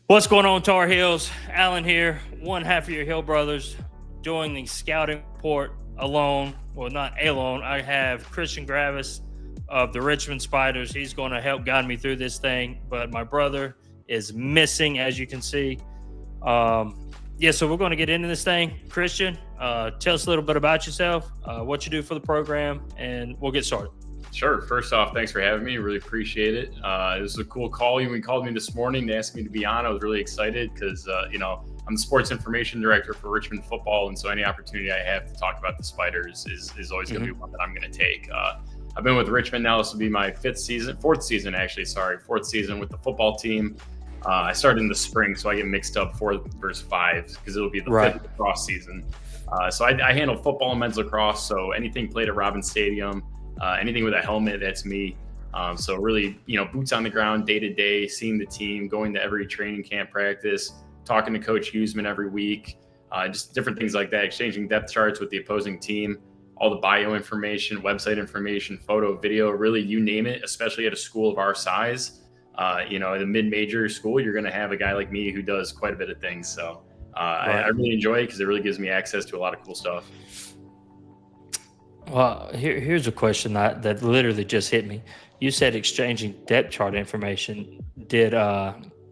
What's going on, Tar Heels? Alan here, one half of your Hill brothers, doing the scouting report alone. Well, not alone. I have Christian Gravis of the Ricchmond Spiders. He's going to help guide me through this thing, but my brother is missing, as you can see. So we're going to get into this thing. Christian, tell us a little bit about yourself, what you do for the program, and we'll get started. Sure. First off, thanks for having me. Really appreciate it. It was a cool call. You called me this morning to ask me to be on. I was really excited because, I'm the sports information director for Richmond football. And so any opportunity I have to talk about the Spiders is always going to be one that I'm going to take. I've been with Richmond now. This will be my fourth season with the football team. I started in the spring, so I get mixed up 4th versus 5 because it'll be the 5th lacrosse season. So I handle football and men's lacrosse. So anything played at Robins Stadium, anything with a helmet, that's me. So really, boots on the ground, day to day, seeing the team, going to every training camp practice, talking to Coach Huseman every week, just different things like that, exchanging depth charts with the opposing team, all the bio information, website information, photo, video, really you name it, especially at a school of our size. At a mid-major school, you're going to have a guy like me who does quite a bit of things. So I really enjoy it because it really gives me access to a lot of cool stuff. Well, here's a question that literally just hit me. You said exchanging depth chart information. Did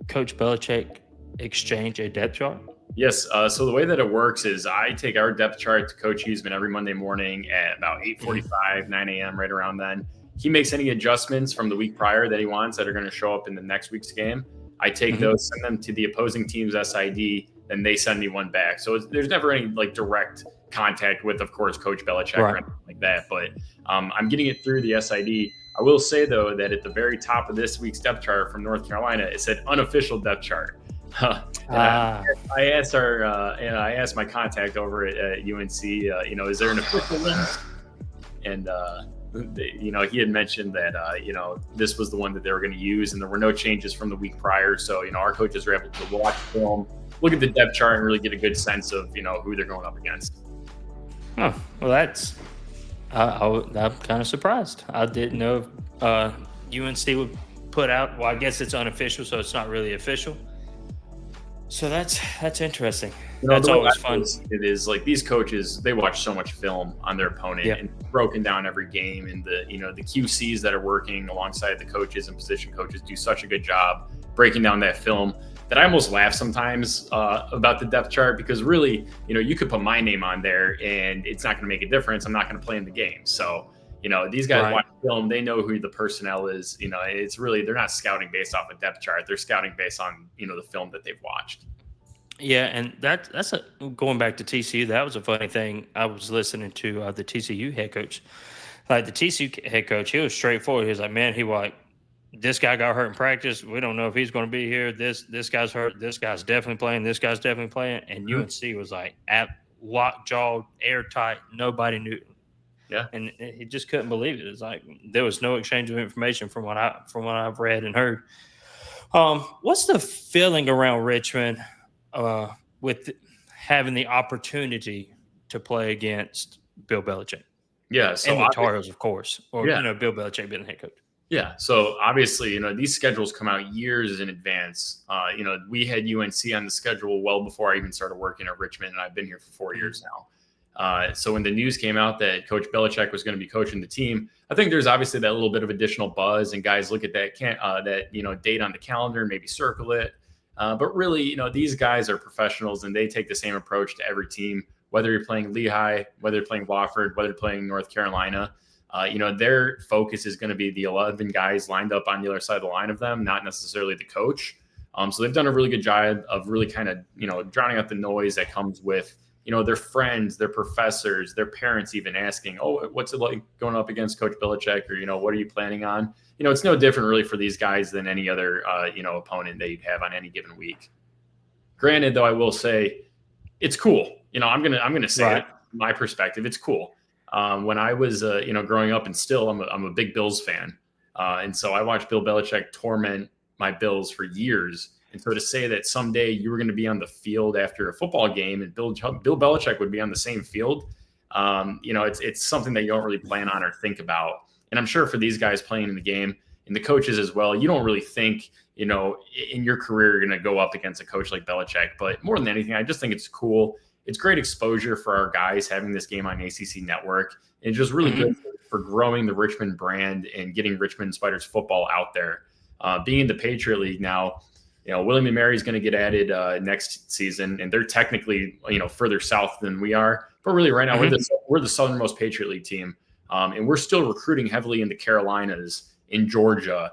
Coach Belichick exchange a depth chart? Yes. So the way that it works is I take our depth chart to Coach Huseman every Monday morning at about 8:45, 9 a.m., right around then. He makes any adjustments from the week prior that he wants that are going to show up in the next week's game. I take those, send them to the opposing team's SID, then they send me one back. So there's never any direct contact with, of course, Coach Belichick or anything like that. But I'm getting it through the SID. I will say, though, that at the very top of this week's depth chart from North Carolina, it said unofficial depth chart. I asked my contact over at UNC, is there an official one? And he had mentioned that this was the one that they were going to use, and there were no changes from the week prior. So our coaches were able to watch film, look at the depth chart, and really get a good sense of who they're going up against. Oh, well, that's I'm kind of surprised. I didn't know UNC would put out. Well, I guess it's unofficial, so it's not really official. So that's interesting. That's always fun. It is like these coaches, they watch so much film on their opponent and broken down every game, and the QCs that are working alongside the coaches and position coaches do such a good job breaking down that film that I almost laugh sometimes about the depth chart, because really, you could put my name on there and it's not going to make a difference. I'm not going to play in the game. So, these guys watch film, they know who the personnel is. It's really, they're not scouting based off a depth chart. They're scouting based on, the film that they've watched. Yeah, and that's going back to TCU. That was a funny thing. I was listening to the TCU head coach. Like the TCU head coach, he was straightforward. He was like, man, this guy got hurt in practice. We don't know if he's going to be here. This guy's hurt. This guy's definitely playing. This guy's definitely playing. And UNC was like lockjawed, airtight. Nobody knew. Yeah, and he just couldn't believe it. It's like there was no exchange of information from what I've read and heard. What's the feeling around Richmond with having the opportunity to play against Bill Belichick? Yeah, so and the Tar Heels, of course, or Bill Belichick being the head coach. Yeah, so obviously, these schedules come out years in advance. We had UNC on the schedule well before I even started working at Richmond, and I've been here for 4 years now. So when the news came out that Coach Belichick was going to be coaching the team, I think there's obviously that little bit of additional buzz, and guys look at that date on the calendar and maybe circle it. But really, these guys are professionals, and they take the same approach to every team, whether you're playing Lehigh, whether you're playing Wofford, whether you're playing North Carolina. Their focus is going to be the 11 guys lined up on the other side of the line of them, not necessarily the coach. So they've done a really good job of really kind of, drowning out the noise that comes with, their friends, their professors, their parents even asking, oh, what's it like going up against Coach Belichick? Or, what are you planning on? It's no different really for these guys than any other, opponent that you'd have on any given week. Granted, though, I will say it's cool. I'm going to say it from my perspective. It's cool. When I was, growing up, and still I'm a big Bills fan. And so I watched Bill Belichick torment my Bills for years. And so to say that someday you were going to be on the field after a football game and Bill Belichick would be on the same field, it's something that you don't really plan on or think about. And I'm sure for these guys playing in the game, and the coaches as well. You don't really think, in your career, you're going to go up against a coach like Belichick. But more than anything, I just think it's cool. It's great exposure for our guys having this game on ACC Network. And it's just really good for growing the Richmond brand and getting Ricchmond Spiders football out there. Being in the Patriot League now, William & Mary is going to get added next season, and they're technically, further south than we are. But really, right now, we're the southernmost Patriot League team, and we're still recruiting heavily in the Carolinas, in Georgia,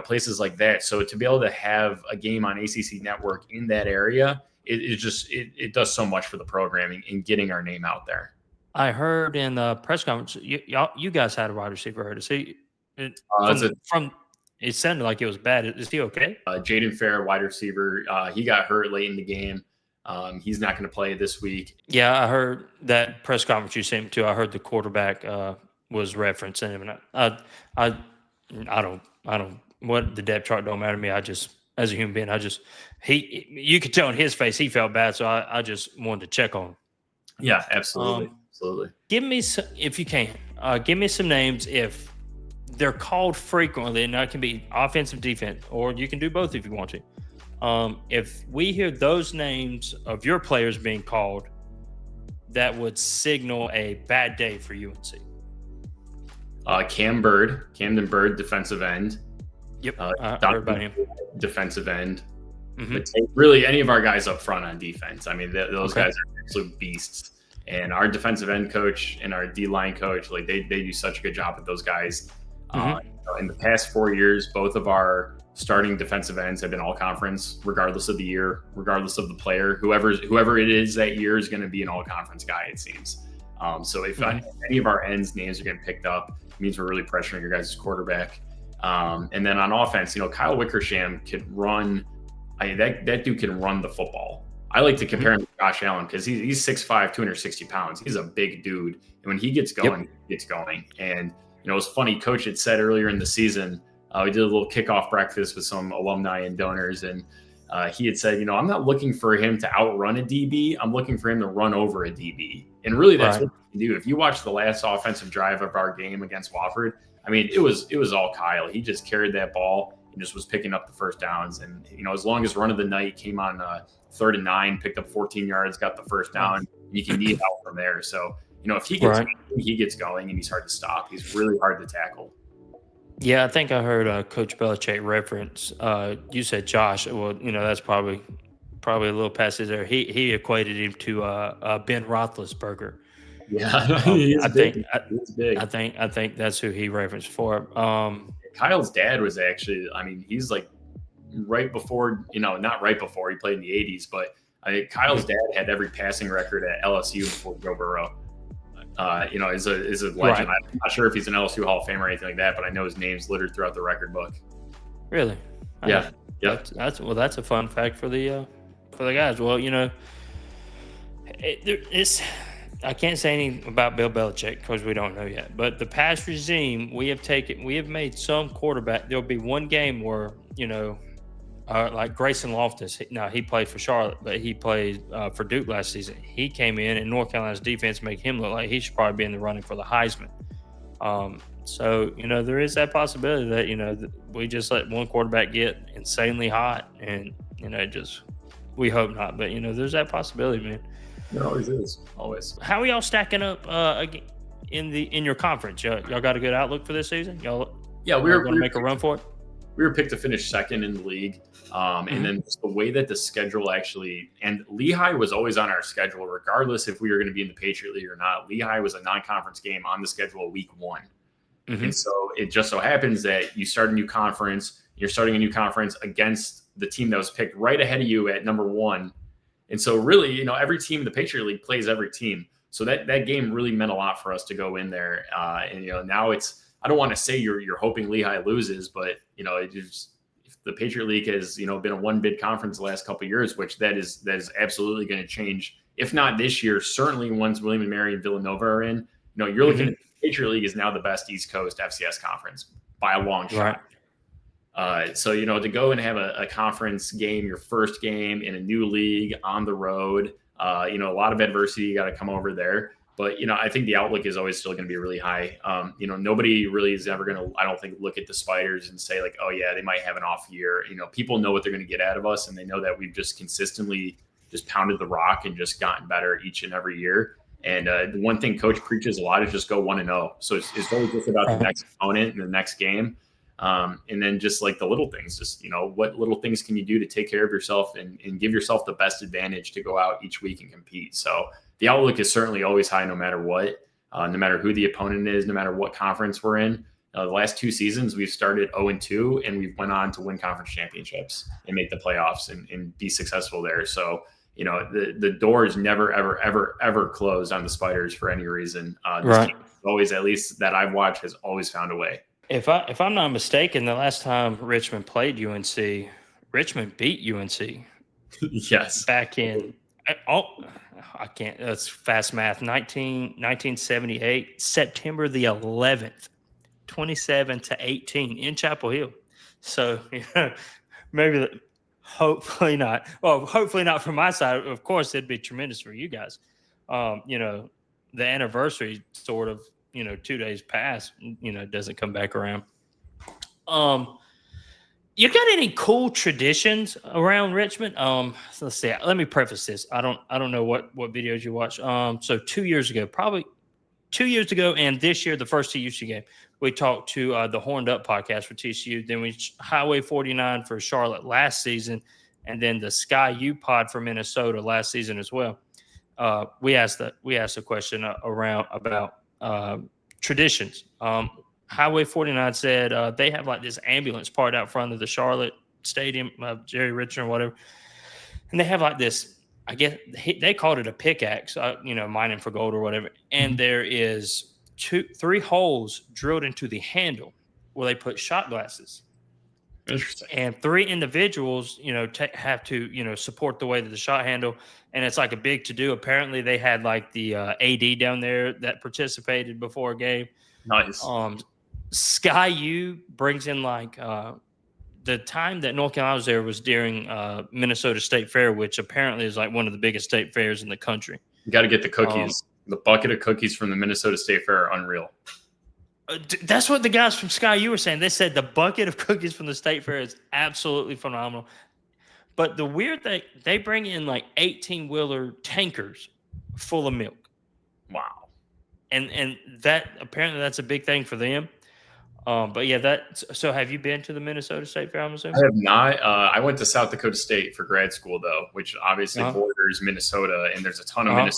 places like that. So to be able to have a game on ACC Network in that area, it does so much for the programming and getting our name out there. I heard in the press conference, you guys had a wide receiver hurt. It sounded like it was bad. Is he okay? Jaden Fair, wide receiver, he got hurt late in the game. He's not going to play this week. Yeah, I heard that press conference you sent me to. I heard the quarterback was referencing him, and I don't. What the depth chart don't matter to me. I just, as a human being, you could tell in his face he felt bad, so I just wanted to check on him. Yeah, absolutely, absolutely. Give me some, if you can. Give me some names if they're called frequently, and that can be offensive, defense, or you can do both if you want to. If we hear those names of your players being called, that would signal a bad day for UNC. Camden Bird, defensive end. Yep, I heard about him. Defensive end. But really, any of our guys up front on defense. I mean, those guys are absolute beasts. And our defensive end coach and our D-line coach, like they do such a good job with those guys. In the past 4 years, both of our starting defensive ends have been all conference, regardless of the year, regardless of the player. Whoever it is that year is going to be an all conference guy, it seems. So if any of our ends names are getting picked up, it means we're really pressuring your guys' quarterback. And then on offense, Kyle Wickersham could run. That dude can run the football. I like to compare him to Josh Allen because he's 6'5", 260 pounds. He's a big dude. And when he gets going, he gets going. And, it was funny. Coach had said earlier in the season, we did a little kickoff breakfast with some alumni and donors. And he had said, I'm not looking for him to outrun a DB. I'm looking for him to run over a DB. And really, that's what he can do. If you watch the last offensive drive of our game against Wofford, I mean, it was all Kyle. He just carried that ball and just was picking up the first downs. And, as long as run of the night came on 3rd and 9, picked up 14 yards, got the first down, you can need out from there. So, if he gets going and he's hard to stop, he's really hard to tackle. Yeah, I think I heard Coach Belichick reference. You said Josh. Well, that's probably a little past his there. He equated him to Ben Roethlisberger. Yeah, I think that's who he referenced for. Kyle's dad was actually, he's like right before, not right before he played in the 80s, but Kyle's dad had every passing record at LSU before Joe Burrow. Is a legend. Right. I'm not sure if he's an LSU Hall of Fame or anything like that, but I know his name's littered throughout the record book. Really? Yeah. That's a fun fact for the guys. Well, I can't say anything about Bill Belichick because we don't know yet. But the past regime, we have made some quarterback. There'll be one game where like Grayson Loftus. He played for Charlotte, but he played for Duke last season. He came in, and North Carolina's defense made him look like he should probably be in the running for the Heisman. So there is that possibility that we just let one quarterback get insanely hot, and we hope not, but there's that possibility, man. There always is. Always. How are y'all stacking up in your conference? Y'all got a good outlook for this season? We're going to make a run for it. We were picked to finish second in the league. And then just the way that the schedule and Lehigh was always on our schedule, regardless if we were going to be in the Patriot League or not. Lehigh was a non-conference game on the schedule week 1. And so it just so happens that you start a new conference, you're starting a new conference against the team that was picked right ahead of you at number 1. And so really, every team in the Patriot League plays every team. So that game really meant a lot for us to go in there. And now I don't want to say you're hoping Lehigh loses, but if the Patriot League has been a one bid conference the last couple of years, which that is absolutely going to change. If not this year, certainly once William & Mary and Villanova are in. You're looking at the Patriot League is now the best East Coast FCS conference by a long shot. Right. So to go and have a conference game, your first game in a new league on the road, a lot of adversity, you got to come over there. But, I think the outlook is always still going to be really high. Nobody really is ever going to, I don't think, look at the Spiders and say like, oh yeah, they might have an off year. People know what they're going to get out of us, and they know that we've just consistently just pounded the rock and just gotten better each and every year. And the one thing Coach preaches a lot is just go 1-0. So it's always just about the next opponent and the next game. And then just like the little things, just, what little things can you do to take care of yourself and give yourself the best advantage to go out each week and compete. So the outlook is certainly always high, no matter what, no matter who the opponent is, no matter what conference we're in. The last 2 seasons, we've started 0-2, and we've went on to win conference championships and make the playoffs and be successful there. So, the door is never, ever, ever, ever closed on the Spiders for any reason. This team always, at least that I've watched, has always found a way. If I'm not mistaken, the last time Richmond played UNC, Richmond beat UNC. Yes. Back in I can't. That's fast math. 1978, September the 11th, 27-18 in Chapel Hill. So maybe, hopefully not. Well, hopefully not from my side. Of course, it'd be tremendous for you guys. The anniversary sort of, 2 days past, doesn't come back around. You got any cool traditions around Richmond? So let's see. Let me preface this. I don't know what videos you watch. So 2 years ago, probably 2 years ago, and this year, the first TCU game, we talked to the Horned Up podcast for TCU. Then we Highway 49 for Charlotte last season, and then the Sky U pod for Minnesota last season as well. We asked a question around about traditions. Highway 49 said they have like this ambulance part out front of the Charlotte Stadium, Jerry Richmond or whatever. And they have like this, I guess they called it a pickaxe, mining for gold or whatever. And there is 3 holes drilled into the handle where they put shot glasses. Interesting. And 3 individuals, have to, support the weight of the shot handle. And it's like a big to-do. Apparently they had like the AD down there that participated before a game. Nice. Sky U brings in like the time that North Carolina was there was during Minnesota State Fair, which apparently is like one of the biggest state fairs in the country. You got to get the cookies. The bucket of cookies from the Minnesota State Fair are unreal. That's what the guys from Sky U were saying. They said the bucket of cookies from the State Fair is absolutely phenomenal. But the weird thing, they bring in like 18-wheeler tankers full of milk. Wow. And that apparently that's a big thing for them. But yeah, so have you been to the Minnesota State Fair? I'm assuming? I have not. I went to South Dakota State for grad school though, which obviously borders Minnesota, and there's a ton of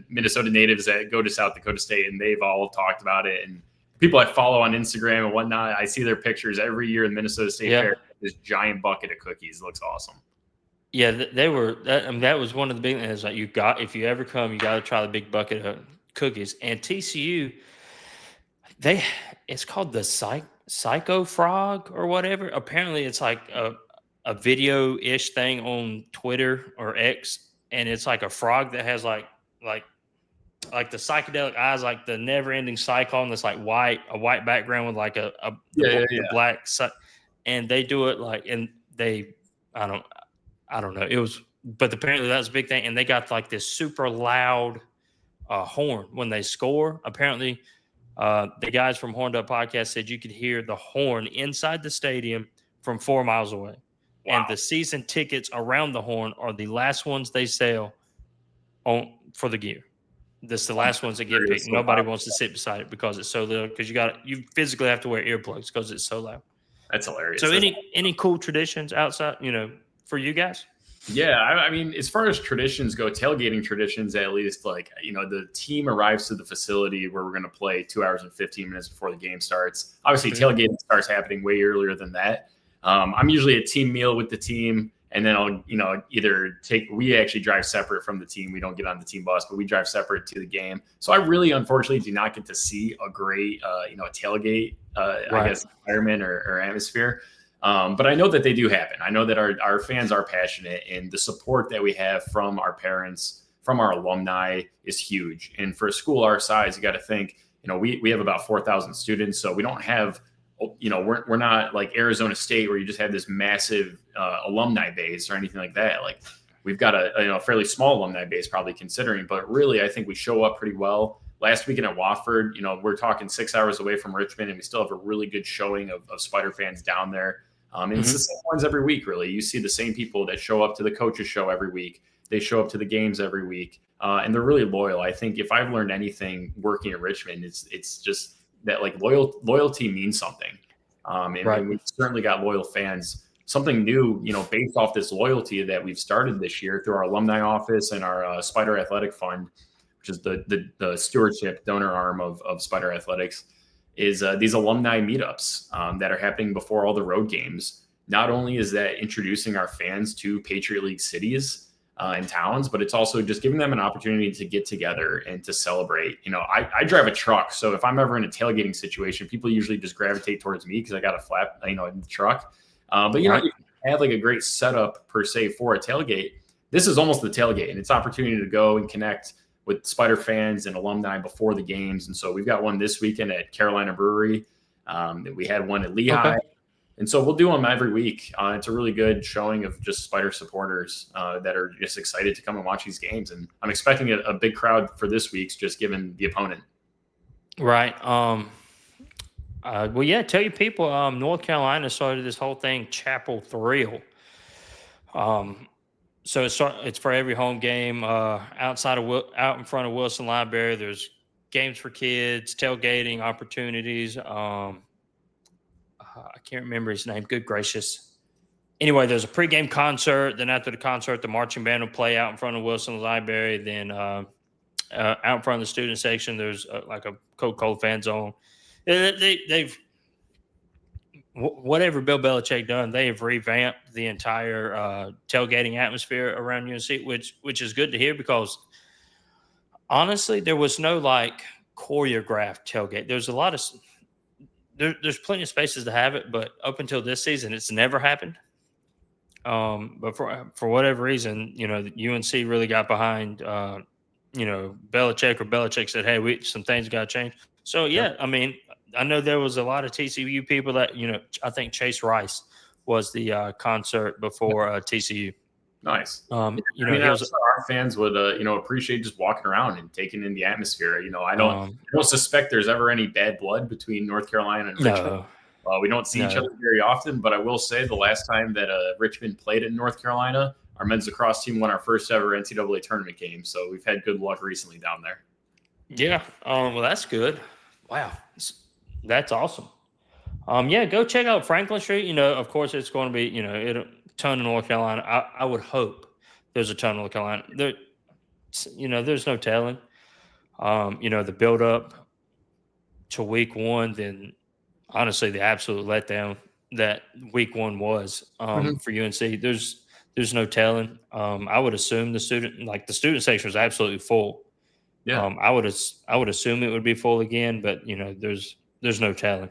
Minnesota natives that go to South Dakota State, and they've all talked about it. And people I follow on Instagram and whatnot, I see their pictures every year in Minnesota State Fair. This giant bucket of cookies looks awesome. Yeah, they were. That was one of the big things. Like if you ever come, you got to try the big bucket of cookies. And TCU, it's called the Psycho Frog or whatever. Apparently, it's like a video-ish thing on Twitter or X, and it's like a frog that has like the psychedelic eyes, like the never-ending cyclone that's like a white background with like a black. And they do it like, and I don't know. It was, but apparently that was a big thing. And they got like this super loud horn when they score. Apparently, the guys from Horned Up Podcast said you could hear the horn inside the stadium from 4 miles away. Wow. And the season tickets around the horn are the last ones they sell for the gear. This the last ones that get picked. Nobody wants to sit beside it because it's so little. Because you physically have to wear earplugs because it's so loud. That's hilarious. So any cool traditions outside, for you guys? Yeah, I mean, as far as traditions go, tailgating traditions, at least, like, the team arrives to the facility where we're going to play 2 hours and 15 minutes before the game starts. Obviously, tailgating starts happening way earlier than that. I'm usually at team meal with the team, and then I'll, we actually drive separate from the team. We don't get on the team bus, but we drive separate to the game. So I really, unfortunately, do not get to see a great, tailgate, I guess, environment or atmosphere. But I know that they do happen. I know that our fans are passionate, and the support that we have from our parents, from our alumni is huge. And for a school our size, you got to think, we have about 4,000 students. So we don't have, we're not like Arizona State where you just have this massive alumni base or anything like that. Like we've got a fairly small alumni base probably considering, but really I think we show up pretty well. last weekend at Wofford, we're talking 6 hours away from Richmond, and we still have a really good showing of Spider fans down there. And it's the same ones every week, really. You see the same people that show up to the coaches show every week. They show up to the games every week, and they're really loyal. I think if I've learned anything working at Richmond, it's just that like loyalty means something. And we've certainly got loyal fans. Something new, based off this loyalty that we've started this year through our alumni office and our Spider Athletic Fund, which is the stewardship donor arm of Spider Athletics, is these alumni meetups that are happening before all the road games. Not only is that introducing our fans to Patriot League cities and towns, but it's also just giving them an opportunity to get together and to celebrate. I drive a truck, so if I'm ever in a tailgating situation, people usually just gravitate towards me because I got a flap, in the truck. But you have like a great setup per se for a tailgate. This is almost the tailgate, and it's opportunity to go and connect with Spider fans and alumni before the games. And so we've got one this weekend at Carolina Brewery. We had one at Lehigh. Okay. And so we'll do them every week. It's a really good showing of just Spider supporters that are just excited to come and watch these games. And I'm expecting a big crowd for this week's, just given the opponent. Right. Well, yeah, tell you people, North Carolina started this whole thing, Chapel Thrill. So it's for every home game out in front of Wilson Library. There's games for kids, tailgating opportunities. I can't remember his name. Good gracious. Anyway, there's a pregame concert. Then after the concert, the marching band will play out in front of Wilson Library. Then out in front of the student section, there's like a Coca-Cola fan zone. They've whatever Bill Belichick done, they have revamped the entire tailgating atmosphere around UNC, which is good to hear because honestly, there was no like choreographed tailgate. There's a lot of there's plenty of spaces to have it, but up until this season, it's never happened. But for whatever reason, UNC really got behind, Belichick, or Belichick said, "Hey, some things got to change." So yeah, I mean, I know there was a lot of TCU people that I think Chase Rice was the concert before TCU. Nice. Our fans would appreciate just walking around and taking in the atmosphere. I don't suspect there's ever any bad blood between North Carolina and Richmond. We don't see each other very often, but I will say the last time that Richmond played in North Carolina, our men's lacrosse team won our first ever NCAA tournament game. So we've had good luck recently down there. Yeah. Well, that's good. Wow. That's awesome. Go check out Franklin Street. Of course, it's going to be, a ton of North Carolina. I would hope there's a ton of North Carolina. There's no telling. The build up to week one, then honestly, the absolute letdown that week one was for UNC. There's no telling. I would assume the student section was absolutely full. Yeah. I would assume it would be full again, but there's no telling.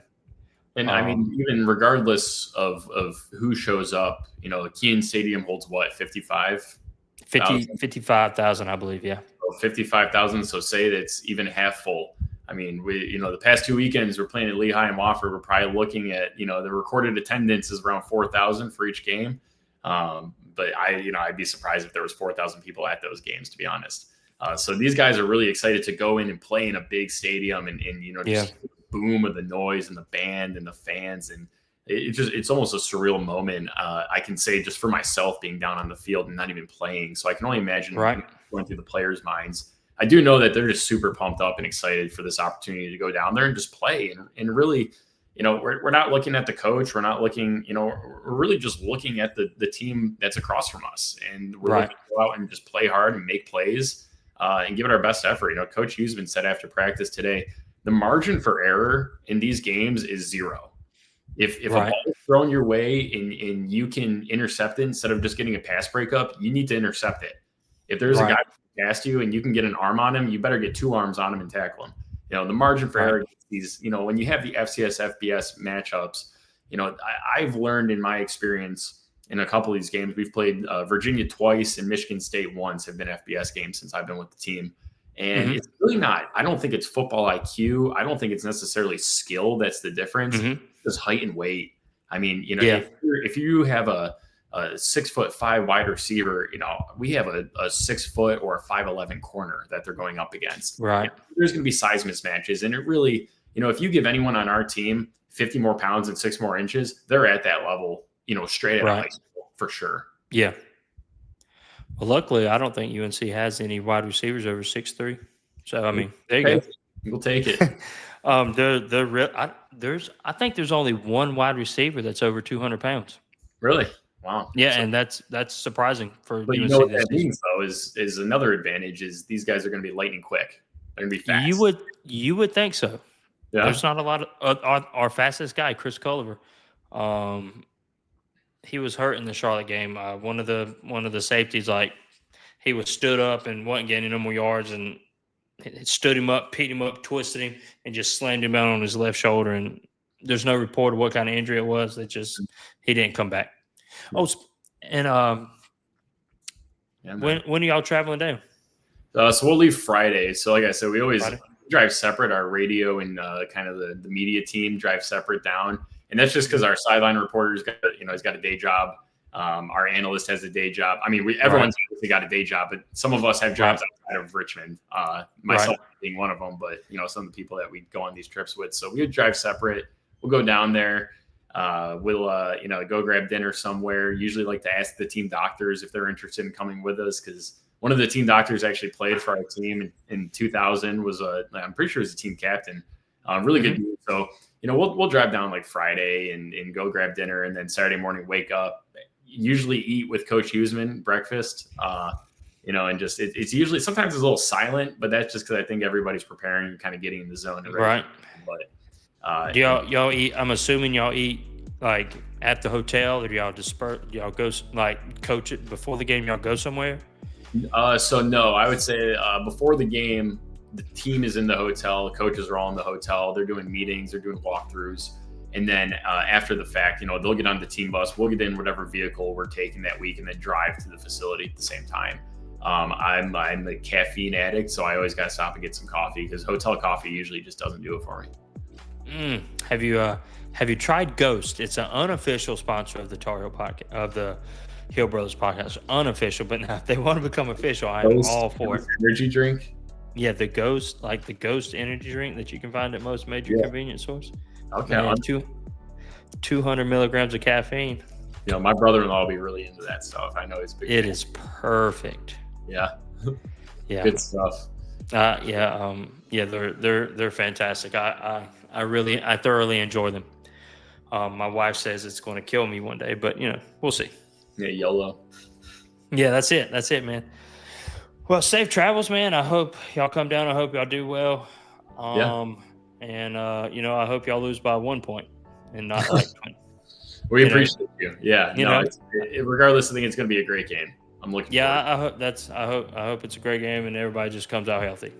And I mean, even regardless of who shows up, Keene Stadium holds what, 55,000, I believe. Yeah. 55,000. So say it's even half full. I mean, the past 2 weekends we're playing at Lehigh and Wofford. We're probably looking at, the recorded attendance is around 4,000 for each game. But I'd be surprised if there was 4,000 people at those games, to be honest. So these guys are really excited to go in and play in a big stadium and just the boom of the noise and the band and the fans. And it's almost a surreal moment. I can say just for myself being down on the field and not even playing. So I can only imagine going through the players' minds. I do know that they're just super pumped up and excited for this opportunity to go down there and just play. And really, we're not looking at the coach. We're not looking, we're really just looking at the team that's across from us. And we're looking to go out and just play hard and make plays and give it our best effort. Coach Huseman said after practice today, the margin for error in these games is zero. If a ball is thrown your way and you can intercept it instead of just getting a pass breakup, you need to intercept it. If there's a guy past you and you can get an arm on him, you better get 2 arms on him and tackle him. The margin for error, these, when you have the FCS, FBS matchups, I've learned in my experience in a couple of these games, we've played Virginia twice and Michigan State once have been FBS games since I've been with the team. And it's really not, I don't think it's football IQ. I don't think it's necessarily skill that's the difference. It's height and weight. I mean, if you have a 6'5" wide receiver, we have a 6 foot or a 5'11" corner that they're going up against. Right. There's going to be size mismatches. And it really, if you give anyone on our team 50 more pounds and 6 more inches, they're at that level, straight out of high school for sure. Yeah. Well, luckily, I don't think UNC has any wide receivers over 6'3". So, I mean, there you go. We'll take it. I think there's only one wide receiver that's over 200 pounds. Really? Wow. Yeah, so, and that's surprising for but UNC. What that means though is another advantage is these guys are going to be lightning quick. They're going to be fast. You would think so. Yeah. There's not a lot of our fastest guy, Chris Culliver. He was hurt in the Charlotte game. One of the safeties, he was stood up and wasn't getting no more yards, and it stood him up, picked him up, twisted him, and just slammed him out on his left shoulder. And there's no report of what kind of injury it was. He didn't come back. Oh, and when are y'all traveling down? So we'll leave Friday. So like I said, we always drive separate. Our radio and kind of the media team drive separate down. And that's just because our sideline reporter's got, he's got a day job. Our analyst has a day job. I mean, everyone's obviously got a day job, but some of us have jobs outside of Richmond, myself being one of them, but, some of the people that we go on these trips with. So we would drive separate. We'll go down there. We'll, go grab dinner somewhere. Usually like to ask the team doctors if they're interested in coming with us, because one of the team doctors actually played for our team in 2000, I'm pretty sure he was a team captain. Really good dude. So, we'll drive down like Friday and go grab dinner, and then Saturday morning wake up, usually eat with Coach Huseman breakfast, and just it's usually sometimes it's a little silent, but that's just because I think everybody's preparing and kind of getting in the zone. Right. But do y'all eat? I'm assuming y'all eat like at the hotel, or do y'all disperse? Do y'all go like coach it before the game? Y'all go somewhere? So no, I would say before the game, the team is in the hotel. Coaches are all in the hotel. They're doing meetings. They're doing walkthroughs. And then after the fact, they'll get on the team bus. We'll get in whatever vehicle we're taking that week and then drive to the facility at the same time. I'm a caffeine addict, so I always got to stop and get some coffee because hotel coffee usually just doesn't do it for me. Have you tried Ghost? It's an unofficial sponsor of the Tar Heel podcast, of the Hill Brothers podcast. Unofficial, but now if they want to become official, I'm all for it. Energy drink? Yeah, the Ghost energy drink that you can find at most major convenience stores. Okay. Man, 200 milligrams of caffeine. My brother-in-law will be really into that stuff. I know he's big. It is perfect. Yeah. Yeah. Good stuff. They're fantastic. I thoroughly enjoy them. My wife says it's going to kill me one day, but we'll see. Yeah, YOLO. Yeah, that's it, man. Well, safe travels, man. I hope y'all come down. I hope y'all do well. And I hope y'all lose by 1 point and not like. We appreciate you. Yeah. Regardless, I think it's going to be a great game. I'm looking. Yeah, I hope it's a great game and everybody just comes out healthy.